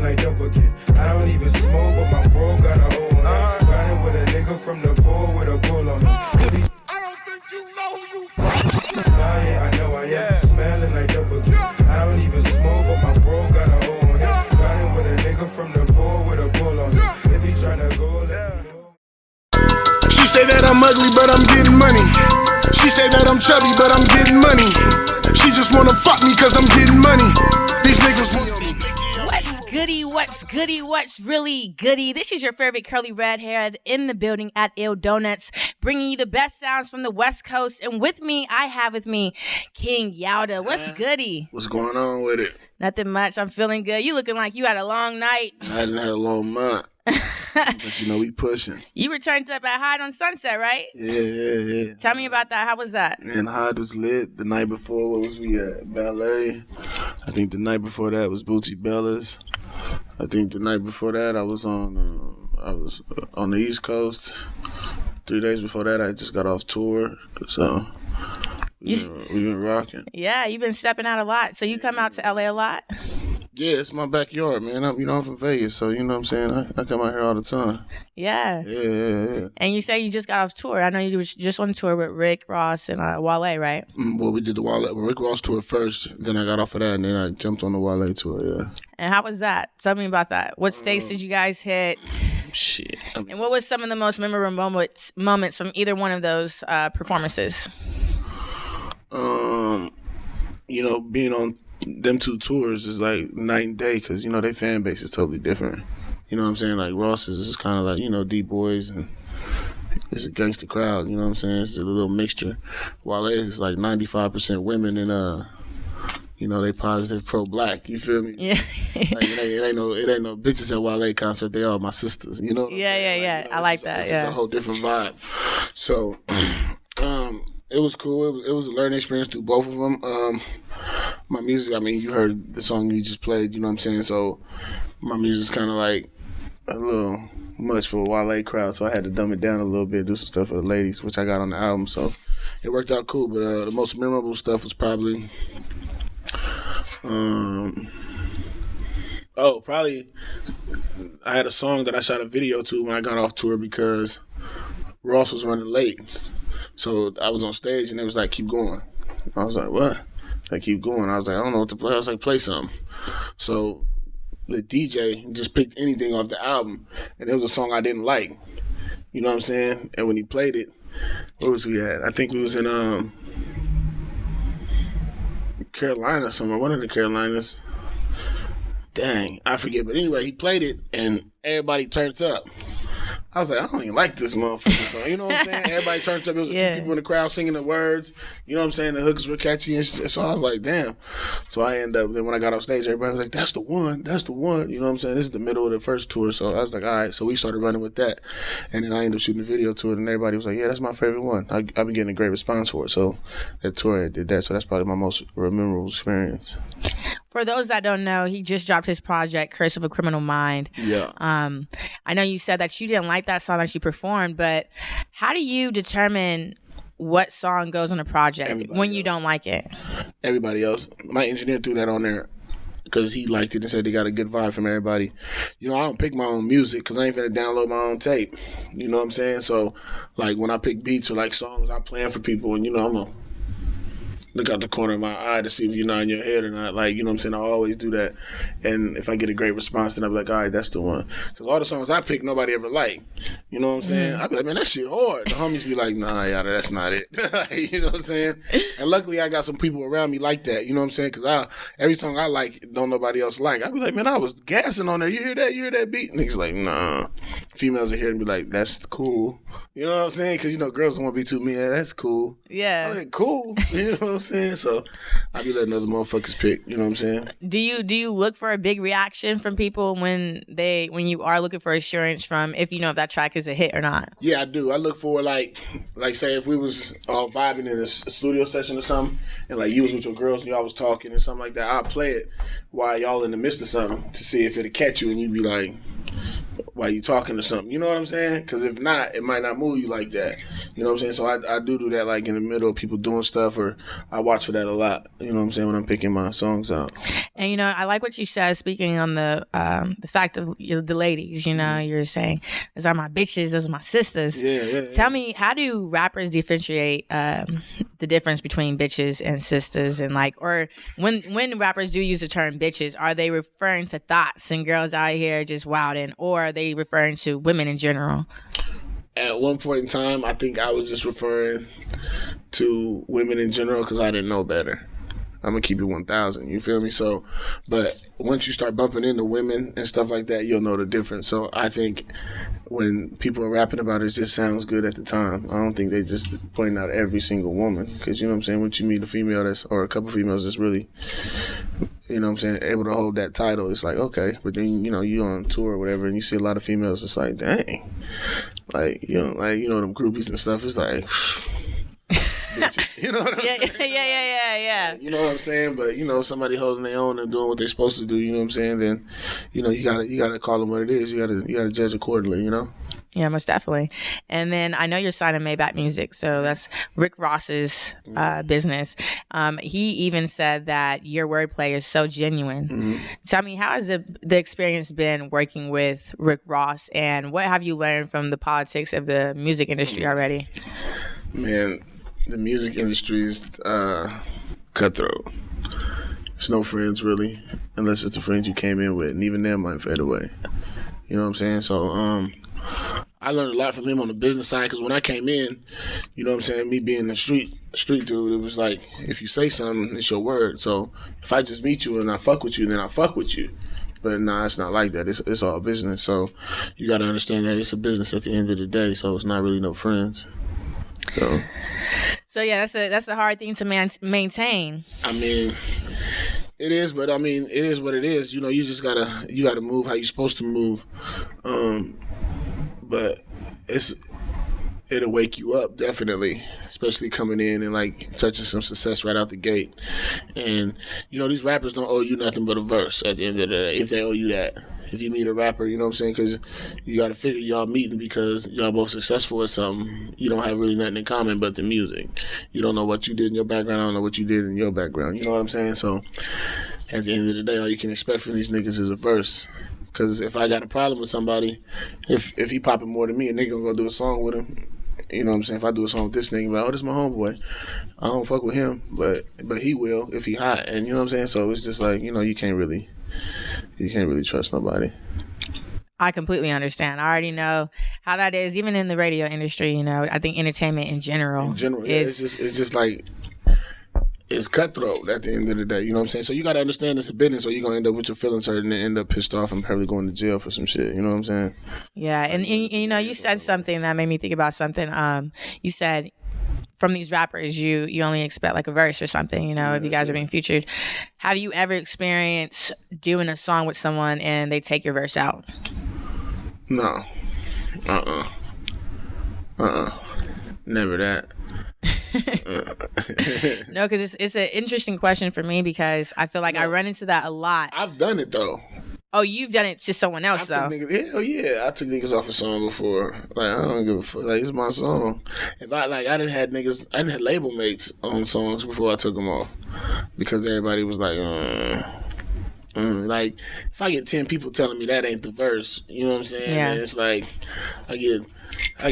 like dope again. I don't even smoke, but my bro got a hole on him. Riding with a nigga from the pool with a bull on him. I don't think you know who you from. Nah, yeah, I know I am. Smelling like dope again. I don't even smoke, but my bro got a hole on him. Riding with a nigga from the pool with a bull on him. If he tryna go, let me know. She say that I'm ugly, but I'm getting money. She say that I'm chubby, but I'm getting money. She just wanna fuck me cause I'm getting money. These niggas want me. What's goody? What's goody? What's really goody? This is your favorite curly redhead in the building at Ill Donuts, bringing you the best sounds from the West Coast. And with me, I have with me King Yowda. What's goody? What's going on with it? Nothing much. I'm feeling good. You looking like you had a long night. I didn't have a long month. But you know, we pushing. You were turned up at Hyde on Sunset, right? Yeah. Tell me about that. How was that? And Hyde was lit. The night before, what was we at? Ballet. I think the night before that was Bootsy Bellas. I think the night before that I was on the East Coast. 3 days before that I just got off tour. So we've been rocking. Yeah, you've been stepping out a lot. So you come out to LA a lot? Yeah, it's my backyard, man. I'm from Vegas, so you know what I'm saying? I come out here all the time. Yeah. Yeah. And you say you just got off tour. I know you were just on tour with Rick Ross and Wale, right? Well, we did the Rick Ross tour first, then I got off of that, and then I jumped on the Wale tour, yeah. And how was that? Tell me about that. What states did you guys hit? Shit. And what was some of the most memorable moments from either one of those performances? You know, being on them two tours is like night and day because, you know, their fan base is totally different. You know what I'm saying? Like, Ross is kind of like, you know, D-Boys and it's a gangster crowd, you know what I'm saying? It's a little mixture. Wale is like 95% women and, you know, they positive pro-black, you feel me? Yeah. Like, it ain't no bitches at Wale concert, they all my sisters, you know what I'm saying? Yeah. Like, you know, I like that, It's a whole different vibe. So, it was cool. It was a learning experience through both of them. My music, I mean, you heard the song you just played, you know what I'm saying? So my music's kind of like a little much for a Wale crowd, so I had to dumb it down a little bit, do some stuff for the ladies, which I got on the album. So it worked out cool, but the most memorable stuff was probably... probably I had a song that I shot a video to when I got off tour because Ross was running late. So I was on stage and it was like, keep going. I was like, what? Like, keep going. I was like, I don't know what to play. I was like, play something. So the DJ just picked anything off the album and it was a song I didn't like. You know what I'm saying? And when he played it, where was we at? I think we was in Carolina somewhere, one of the Carolinas. Dang, I forget. But anyway, he played it and everybody turns up. I was like, I don't even like this motherfucking song. You know what I'm saying? Everybody turned up. There was a few people in the crowd singing the words. You know what I'm saying? The hooks were catchy and shit. So I was like, damn. So I ended up, then when I got off stage, everybody was like, that's the one. You know what I'm saying? This is the middle of the first tour. So I was like, all right. So we started running with that. And then I ended up shooting a video to it. And everybody was like, yeah, that's my favorite one. I've been getting a great response for it. So that tour I did that. So that's probably my most memorable experience. For those that don't know, he just dropped his project, Curse of a Criminal Mind. Yeah. I know you said that you didn't like that song that you performed, but how do you determine what song goes on a project when you don't like it? Everybody else. My engineer threw that on there because he liked it and said they got a good vibe from everybody. You know, I don't pick my own music because I ain't finna download my own tape. You know what I'm saying? So, like, when I pick beats or, like, songs, I'm playing for people and, you know, I'm going to look out the corner of my eye to see if you're nodding your head or not. Like, you know what I'm saying? I always do that. And if I get a great response, then I'll be like, all right, that's the one. Because all the songs I pick, nobody ever liked. You know what I'm saying? I'll be like, man, that shit hard. The homies be like, nah, Yowda, that's not it. You know what I'm saying? And luckily, I got some people around me like that. You know what I'm saying? Because every song I like, don't nobody else like. I'll be like, man, I was gassing on there. You hear that? You hear that beat? Niggas like, nah. Females are here and be like, that's cool. You know what I'm saying? Because, you know, girls don't want to be too mean. Yeah, that's cool. Yeah. I'm like, cool. You know what I'm saying? So I be letting other motherfuckers pick. You know what I'm saying? Do you look for a big reaction from people when you are looking for assurance from if you know if that track is a hit or not? Yeah, I do. I look for like say if we was all vibing in a studio session or something, and like you was with your girls and y'all was talking and something like that, I'll play it while y'all in the midst of something to see if it'll catch you, and you'd be like, while you talking or something. You know what I'm saying? Because if not, it might not move you like that. You know what I'm saying? So I do that like in the middle of people doing stuff, or I watch for that a lot. You know what I'm saying? When I'm picking my songs out. And, you know, I like what you said, speaking on the fact of the ladies, you know, you're saying, those are my bitches, those are my sisters. Yeah. Tell me, how do rappers differentiate the difference between bitches and sisters? And like, or when rappers do use the term bitches, are they referring to thoughts and girls out here just wilding, or are they referring to women in general? At one point in time, I think I was just referring to women in general because I didn't know better. I'm going to keep it 1,000. You feel me? So, but once you start bumping into women and stuff like that, you'll know the difference. So I think when people are rapping about it, it just sounds good at the time. I don't think they just pointing out every single woman, because, you know what I'm saying, once you meet a female or a couple females that's really, you know what I'm saying, able to hold that title, it's like, okay. But then, you know, you on tour or whatever and you see a lot of females, it's like, dang. Like, you know, them groupies and stuff, it's like... bitches. You know what I'm saying? Yeah. You know what I'm saying? But, you know, somebody holding their own and doing what they're supposed to do, you know what I'm saying? Then, you know, you gotta call them what it is. You gotta judge accordingly, you know? Yeah, most definitely. And then I know you're signing Maybach Music, so that's Rick Ross's business. He even said that your wordplay is so genuine. Mm-hmm. Tell me, how has the experience been working with Rick Ross, and what have you learned from the politics of the music industry already? Man, the music industry is cutthroat. There's no friends, really, unless it's the friends you came in with, and even them might fade away. You know what I'm saying? So I learned a lot from him on the business side, because when I came in, you know what I'm saying, me being a street dude, it was like, if you say something, it's your word. So if I just meet you and I fuck with you, then I fuck with you. But nah, it's not like that. It's all business. So you got to understand that it's a business at the end of the day, so it's not really no friends. So yeah, that's a hard thing to maintain. I mean, it is, but I mean, it is what it is. You know, you just gotta move how you're supposed to move. But it'll wake you up, definitely, especially coming in and like touching some success right out the gate. And you know, these rappers don't owe you nothing but a verse at the end of the day, if they owe you that. If you meet a rapper, you know what I'm saying? Because you got to figure y'all meeting because y'all both successful at something. You don't have really nothing in common but the music. You don't know what you did in your background. I don't know what you did in your background. You know what I'm saying? So at the end of the day, all you can expect from these niggas is a verse. Because if I got a problem with somebody, if he popping more than me, a nigga gonna go do a song with him. You know what I'm saying? If I do a song with this nigga, like, oh, this is my homeboy. I don't fuck with him, but he will if he hot. And you know what I'm saying? So it's just like, you know, you can't really trust nobody. I completely understand. I already know how that is, even in the radio industry. You know, I think entertainment in general is it's just like, it's cutthroat at the end of the day. You know what I'm saying? So you got to understand it's a business, or you're going to end up with your feelings hurt and end up pissed off and probably going to jail for some shit. You know what I'm saying? Yeah. And you know, you said something that made me think about something. You said from these rappers, you only expect like a verse or something, you know, if you guys are being featured. Have you ever experienced doing a song with someone and they take your verse out? No. Never that. No, because it's an interesting question for me, because I feel like I run into that a lot. I've done it though. Oh, you've done it to someone else though? Hell yeah, I took niggas off a song before. Like, I don't give a fuck. Like, it's my song. If I didn't have label mates on songs before I took them off, because everybody was like, like, if I get 10 people telling me that ain't the verse, you know what I'm saying? Yeah. And it's like, I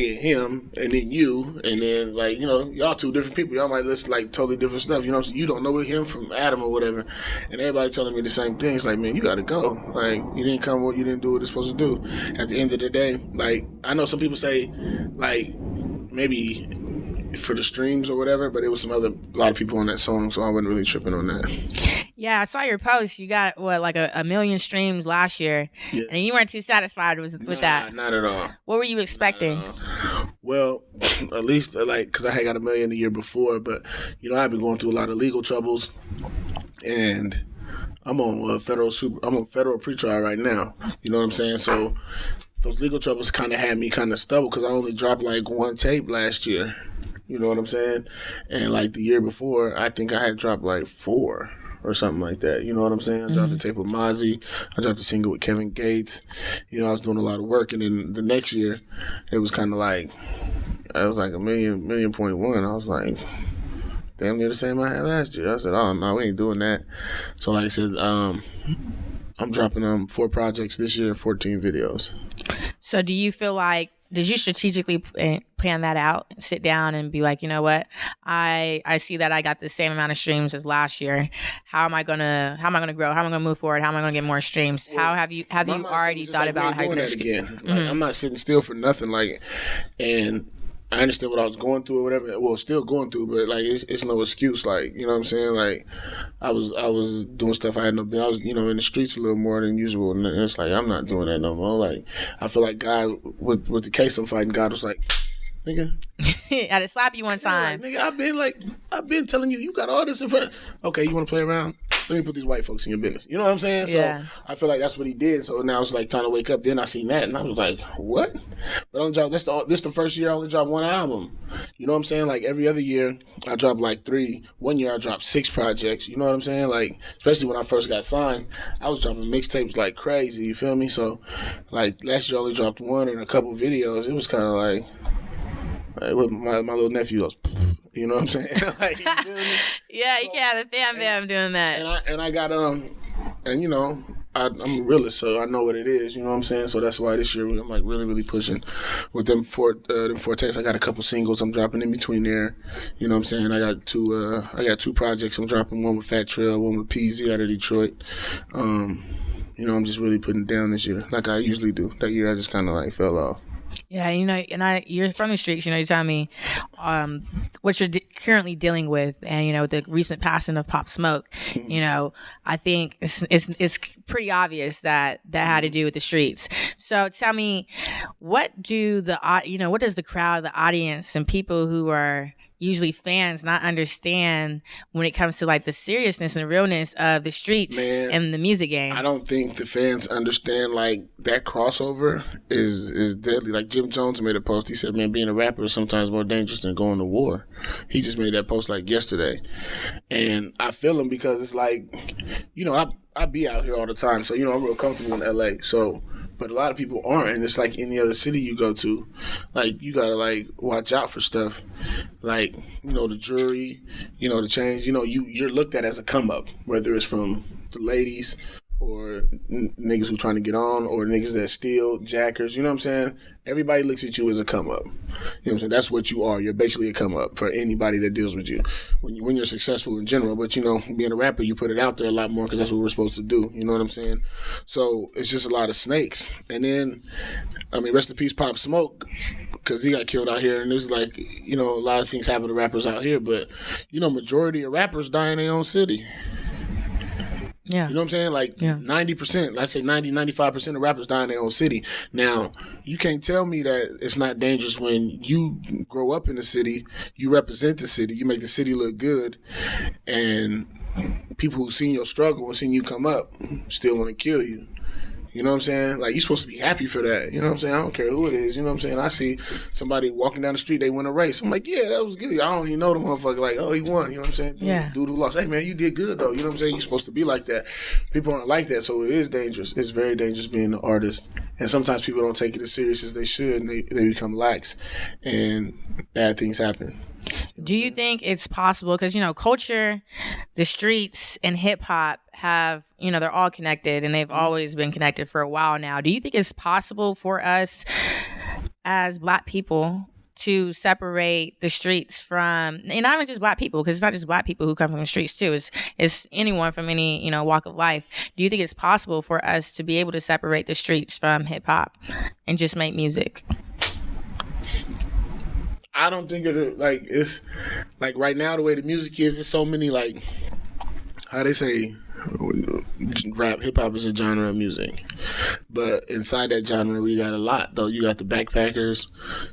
get him, and then you, and then, like, you know, y'all two different people. Y'all might listen like totally different stuff. You know what I'm saying? You don't know him from Adam or whatever, and everybody telling me the same thing. It's like, man, you gotta go. Like, you didn't do what you're supposed to do. At the end of the day, like, I know some people say, like, maybe for the streams or whatever, but it was a lot of people on that song, so I wasn't really tripping on that. Yeah, I saw your post. You got, like a million streams last year, and you weren't too satisfied with that. Not at all. What were you expecting? Well, at least, like, because I had got 1 million the year before, but, you know, I've been going through a lot of legal troubles, and I'm on federal pretrial right now. You know what I'm saying? So those legal troubles kind of had me kind of stubborn, because I only dropped like one tape last year. You know what I'm saying? And like the year before, I think I had dropped like 4 or something like that. You know what I'm saying? I dropped a tape with Mozzie. I dropped a single with Kevin Gates. You know, I was doing a lot of work. And then the next year, it was kind of like, I was like $1.1 million. I was like, damn near the same I had last year. I said, oh, no, we ain't doing that. So like I said, I'm dropping 4 projects this year, 14 videos. So do you feel like, did you strategically plan that out, sit down and be like, you know what, I see that I got the same amount of streams as last year. How am I gonna grow? How am I gonna move forward? How am I gonna get more streams? Well, how have you already thought about how you're doing that again? Like, I'm not sitting still for nothing. Like, and I understand what I was going through or whatever. Well, still going through, but like it's no excuse. Like, you know what I'm saying? Like, I was doing stuff I had no business. I was, you know, in the streets a little more than usual, and it's like I'm not doing that no more. Like, I feel like God with the case I'm fighting, God was like, nigga, I had to slap you one time. Like, nigga, I've been telling you got all this in front. Okay, you want to play around? Let me put these white folks in your business. You know what I'm saying? Yeah. So I feel like that's what he did. So now it's like time to wake up. Then I seen that and I was like, what? But I only dropped, this the first year I only dropped 1 album. You know what I'm saying? Like every other year I dropped like 3. 1 year I dropped 6 projects. You know what I'm saying? Like, especially when I first got signed, I was dropping mixtapes like crazy. You feel me? So like last year I only dropped 1 and a couple videos. It was kind of like with my little nephew goes, you know what I'm saying? Like, you feel me? Yeah, you can't have the fam doing that. And I got and you know, I'm a realist, so I know what it is. You know what I'm saying? So that's why this year I'm like really pushing with them four tapes. I got a couple singles I'm dropping in between there. You know what I'm saying? I got two projects I'm dropping. One with Fat Trail, one with PZ out of Detroit. You know, I'm just really putting it down this year, like I usually do. That year I just kind of like fell off. Yeah, you know, and you're from the streets. You know, you tell me what you're currently dealing with, and you know, with the recent passing of Pop Smoke. You know, I think it's pretty obvious that had to do with the streets. So tell me, what does the crowd, the audience, and people who are usually fans not understand when it comes to like the seriousness and realness of the streets and the music game? I don't think the fans understand like that crossover is deadly. Like Jim Jones made a post. He said, man, being a rapper is sometimes more dangerous than going to war. He just made that post like yesterday. And I feel him because it's like, you know, I be out here all the time. So, you know, I'm real comfortable in LA. So, but a lot of people aren't, and it's like any other city you go to, like you gotta like watch out for stuff, like, you know, the jury, you know, the change, you know, you're looked at as a come up, whether it's from the ladies or niggas who trying to get on or niggas that steal, jackers, you know what I'm saying? Everybody looks at you as a come up. You know what I'm saying? That's what you are. You're basically a come up for anybody that deals with you. When you're successful in general, but you know, being a rapper, you put it out there a lot more because that's what we're supposed to do. You know what I'm saying? So it's just a lot of snakes. And then, I mean, rest in peace, Pop Smoke, because he got killed out here. And there's like, you know, a lot of things happen to rappers out here, but you know, majority of rappers die in their own city. Yeah. You know what I'm saying? Like 90%, let's say 95% of rappers die in their own city. Now, you can't tell me that it's not dangerous when you grow up in the city, you represent the city, you make the city look good, and people who've seen your struggle and seen you come up still want to kill you. You know what I'm saying? Like, you're supposed to be happy for that. You know what I'm saying? I don't care who it is. You know what I'm saying? I see somebody walking down the street, they win a race. I'm like, yeah, that was good. I don't even know the motherfucker. Like, oh, he won. You know what I'm saying? Yeah. Dude who lost. Hey, man, you did good, though. You know what I'm saying? You're supposed to be like that. People aren't like that, so it is dangerous. It's very dangerous being an artist. And sometimes people don't take it as serious as they should, and they become lax, and bad things happen. Do you think it's possible, because, you know, culture, the streets, and hip-hop have, you know, they're all connected, and they've always been connected for a while now. Do you think it's possible for us as Black people to separate the streets from, and not even just Black people, because it's not just Black people who come from the streets too, it's anyone from any, you know, walk of life. Do you think it's possible for us to be able to separate the streets from hip-hop and just make music? I don't think it's like right now the way the music is, there's so many, like, how they say, Rap, hip hop is a genre of music, but inside that genre, we got a lot though. You got the backpackers,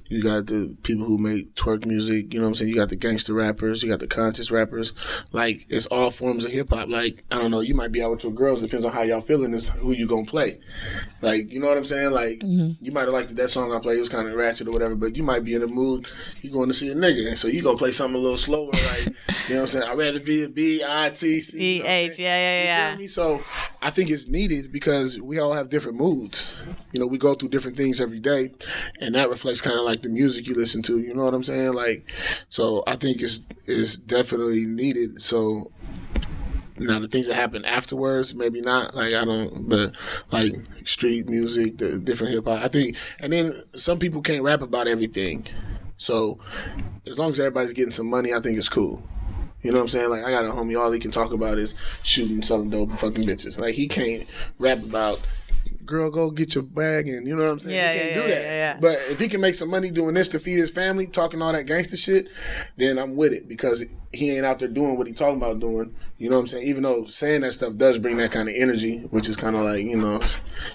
you got the people who make twerk music. You know what I'm saying? You got the gangster rappers, you got the conscious rappers. Like it's all forms of hip hop. Like I don't know, you might be out with your girls. Depends on how y'all feeling. Is who you gonna play. Like you know what I'm saying? Like you might have liked that song I played. It was kind of ratchet or whatever, but you might be in the mood. You going to see a nigga, and so you gonna play something a little slower. Like you know what I'm saying? I'd rather be a B-I-T-C. B-H, yeah. You feel me? So I think it's needed because we all have different moods. You know, we go through different things every day, and that reflects kind of like the music you listen to. You know what I'm saying? Like, so I think it's definitely needed. So now the things that happen afterwards, maybe not. Like I don't, but like street music, the different hip hop. I think, and then some people can't rap about everything. So as long as everybody's getting some money, I think it's cool. You know what I'm saying? Like, I got a homie, all he can talk about is shooting, selling dope, and fucking bitches. Like, he can't rap about, girl, go get your bag, and you know what I'm saying? He can't do that. Yeah. But if he can make some money doing this to feed his family, talking all that gangster shit, then I'm with it because he ain't out there doing what he talking about doing. You know what I'm saying? Even though saying that stuff does bring that kind of energy, which is kind of like, you know,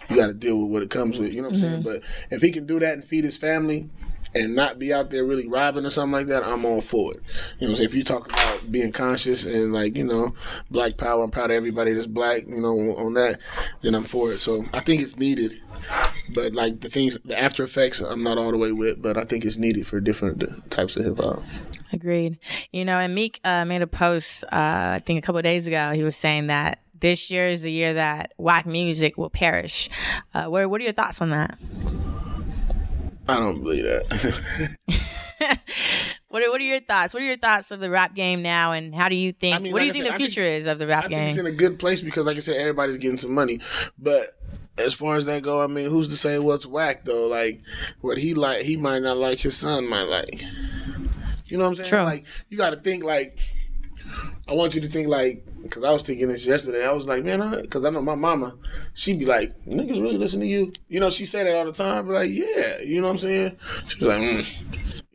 you got to deal with what it comes with. You know what I'm saying? But if he can do that and feed his family, and not be out there really robbing or something like that, I'm all for it. You know what I'm saying? If you talk about being conscious and like, you know, black power, I'm proud of everybody that's black, you know, on that, then I'm for it. So I think it's needed. But like the after effects, I'm not all the way with, but I think it's needed for different types of hip hop. Agreed. You know, and Meek made a post, I think a couple of days ago, he was saying that this year is the year that whack music will perish. What are your thoughts on that? I don't believe that. What are your thoughts? What are your thoughts of the rap game now, and how do you think? What do you think the future is of the rap game? I think it's in a good place because, like I said, everybody's getting some money. But as far as that go, I mean, who's to say what's whack though? Like what he like, he might not like. His son might like. You know what I'm saying? True. Like you got to think like. I want you to think like, because I was thinking this yesterday. I was like, man, because I know my mama, she'd be like, niggas really listen to you? You know, she say that all the time. But like, yeah, you know what I'm saying? She was like,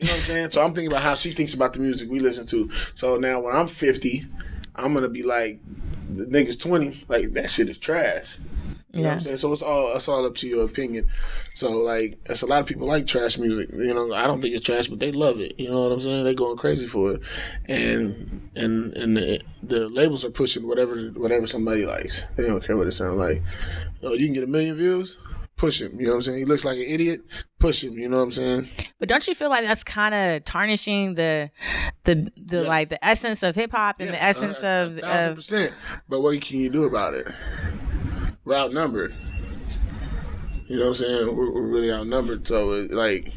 You know what I'm saying? So I'm thinking about how she thinks about the music we listen to. So now when I'm 50, I'm going to be like, the niggas 20, like, that shit is trash. You know what I'm saying? So it's all up to your opinion. So like, there's a lot of people like trash music. You know, I don't think it's trash, but they love it. You know what I'm saying? They going crazy for it, and the labels are pushing whatever somebody likes. They don't care what it sounds like. Oh, you can get 1 million views. Push him. You know what I'm saying? He looks like an idiot. Push him. You know what I'm saying? But don't you feel like that's kind of tarnishing the yes. Like the essence of hip hop and the essence of 1,000%. But what can you do about it? We're outnumbered. You know what I'm saying? We're really outnumbered. So like,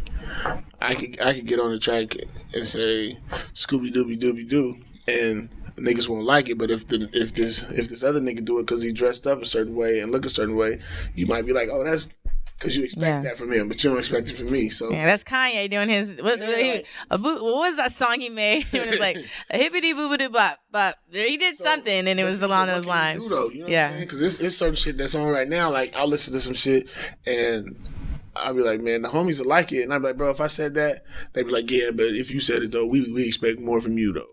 I could get on the track and say Scooby Dooby Dooby Doo, and niggas won't like it. But if this other nigga do it because he dressed up a certain way and look a certain way, you might be like, oh, that's because you expect that from him, but you don't expect it from me. So yeah, that's Kanye doing his. What was that song he made? It was like a hippity boobity bop bop. He did something, and it was along those lines. You know what I'm saying? Because it's certain shit that's on right now. Like I'll listen to some shit and I'll be like, man, the homies will like it, and I'll be like, bro, if I said that, they'd be like, yeah, but if you said it though, we expect more from you though.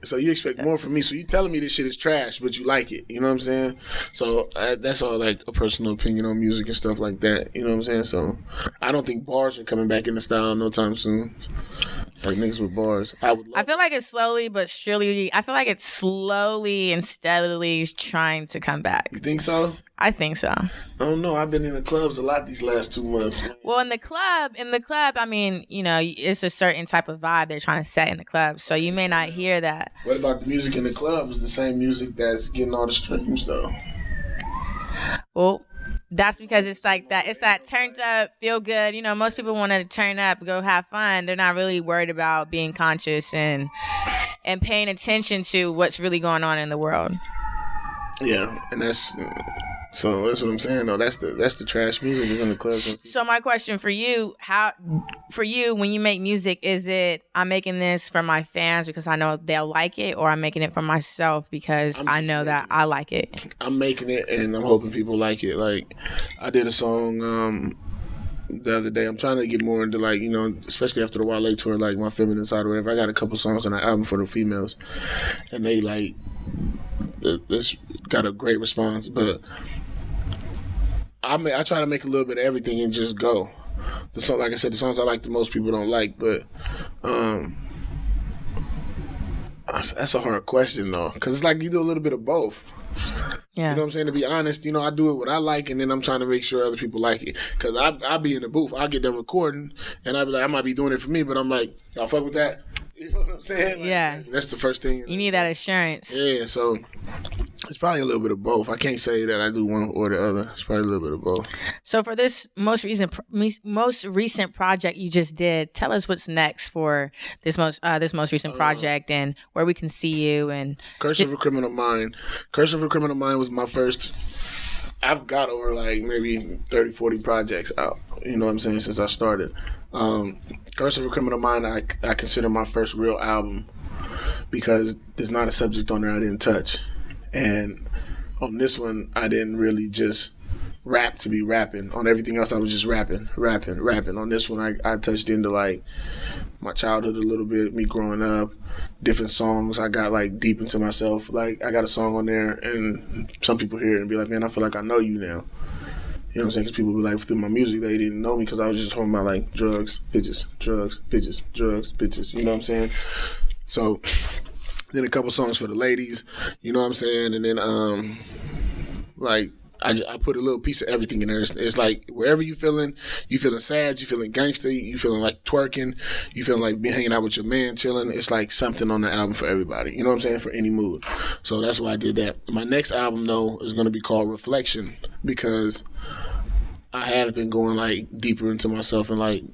So you expect more from me. So you telling me this shit is trash, but you like it. You know what I'm saying? So that's all like a personal opinion on music and stuff like that. You know what I'm saying? So I don't think bars are coming back into style no time soon. Like niggas with bars. I feel like it's slowly but surely. I feel like it's slowly and steadily trying to come back. You think so? I think so. I don't know. I've been in the clubs a lot these last 2 months. Well, in the club, I mean, you know, it's a certain type of vibe they're trying to set in the club. So you may not hear that. What about the music in the club? Is the same music that's getting all the streams, though? Well, that's because it's like that. It's that turned up, feel good. You know, most people want to turn up, go have fun. They're not really worried about being conscious and paying attention to what's really going on in the world. Yeah, and that's what I'm saying though. That's the trash music is in the club. So my question for you, when you make music, is it I'm making this for my fans because I know they'll like it, or I'm making it for myself because I know that I like it? I'm making it and I'm hoping people like it. Like I did a song the other day. I'm trying to get more into like, you know, especially after the Wale tour, like my feminine side or whatever. I got a couple songs on that album for the females, and they like it's got a great response. But I try to make a little bit of everything and just go. The song, like I said, the songs I like the most people don't like, but that's a hard question though, because it's like you do a little bit of both. Yeah. You know what I'm saying? To be honest, I do it what I like, and then I'm trying to make sure other people like it. Because I be in the booth, I get done recording, and I be like, I might be doing it for me, but I'm like, y'all fuck with that? You know what I'm saying? Like, yeah. That's the first thing. You need that assurance. Yeah, so it's probably a little bit of both. I can't say that I do one or the other. It's probably a little bit of both. So for this most recent project you just did, tell us what's next for this most recent project and where we can see you. And Curse of a Criminal Mind. Curse of a Criminal Mind was my first. I've got over like maybe 30, 40 projects out. You know what I'm saying, since I started. Curse of a Criminal Mind, I consider my first real album because there's not a subject on there I didn't touch. And on this one, I didn't really just rap to be rapping. On everything else, I was just rapping. On this one, I touched into like my childhood a little bit, me growing up, different songs. I got like deep into myself. Like I got a song on there and some people hear it and be like, man, I feel like I know you now. You know what I'm saying? Because people be like, through my music, they didn't know me because I was just talking about like drugs, bitches, drugs, bitches, drugs, bitches. You know what I'm saying? So then a couple songs for the ladies. You know what I'm saying? And then like I put a little piece of everything in there. It's like wherever you feeling sad, you feeling gangster, you feeling like twerking, you feeling like being hanging out with your man, chilling. It's like something on the album for everybody. You know what I'm saying? For any mood. So that's why I did that. My next album though is going to be called Reflection because I have been going like deeper into myself and like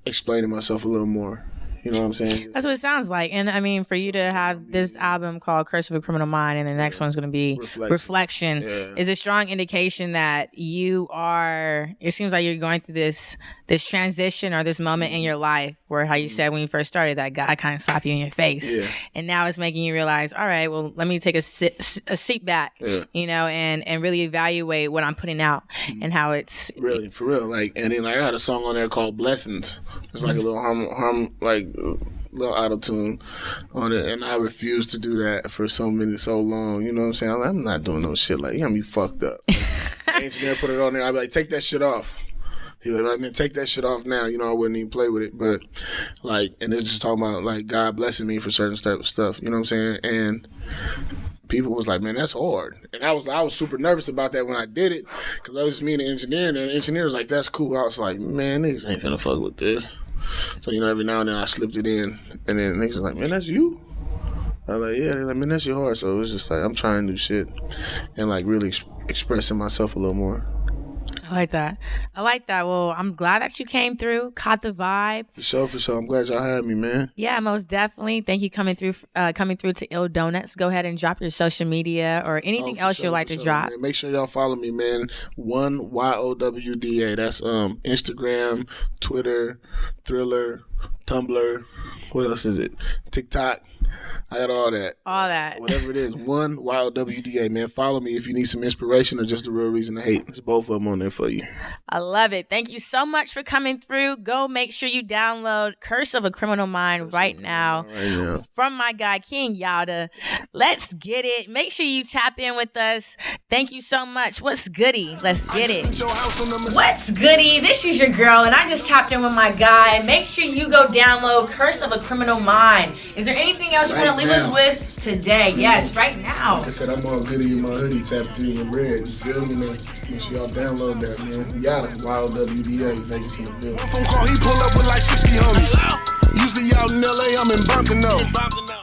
explaining myself a little more. You know what I'm saying? That's what it sounds like. And I mean, for you to have this album called Curse of a Criminal Mind and the next one's going to be Reflection is a strong indication that you are, it seems like you're going through this transition or this moment in your life where, how you said when you first started, that guy kind of slapped you in your face. Yeah. And now it's making you realize, all right, well, let me take a seat back, and really evaluate what I'm putting out and how it's. Really, for real. Like, and then I got a song on there called Blessings. It's like a little little auto-tune on it, and I refused to do that for so long. You know what I'm saying? I'm not doing no shit like, you got me fucked up. The engineer put it on there. I'd be like, take that shit off. He was like, man, take that shit off now. I wouldn't even play with it. But, like, and it's just talking about, like, God blessing me for certain type of stuff. You know what I'm saying? And people was like, man, that's hard. And I was super nervous about that when I did it because I was just me and the engineer, and the engineer was like, that's cool. I was like, man, niggas ain't finna fuck with this. So, every now and then I slipped it in, and then niggas was like, man, that's you? I was like, yeah. They're like, man, that's your heart. So it was just like, I'm trying new shit and, like, really expressing myself a little more. I like that. Well, I'm glad that you came through, caught the vibe. For sure. I'm glad y'all had me, man. Yeah, most definitely. Thank you coming through to Ill Donuts. Go ahead and drop your social media or anything else you'd like to drop. Man. Make sure y'all follow me, man. Yowda. That's Instagram, Twitter, Thriller, Tumblr. What else is it? TikTok. I got all that. Whatever it is. Yowda, man. Follow me if you need some inspiration or just a real reason to hate. There's both of them on there for you. I love it. Thank you so much for coming through. Go make sure you download Curse of a Criminal Mind right now. From my guy, King Yowda. Let's get it. Make sure you tap in with us. Thank you so much. What's goody? Let's get it. What's goody? This is your girl, and I just tapped in with my guy. Make sure you go download Curse of a Criminal Mind. Is there anything else you want to leave us with today? Yes, right now. Like I said, I'm all goody in my hoodie, tapped in the red. You feel me, man? Make sure y'all download that, man. Yowda, Yowda, Vegas in the building. Phone call, he pull up with like 60 homies. Usually out in LA, I'm in Buckano.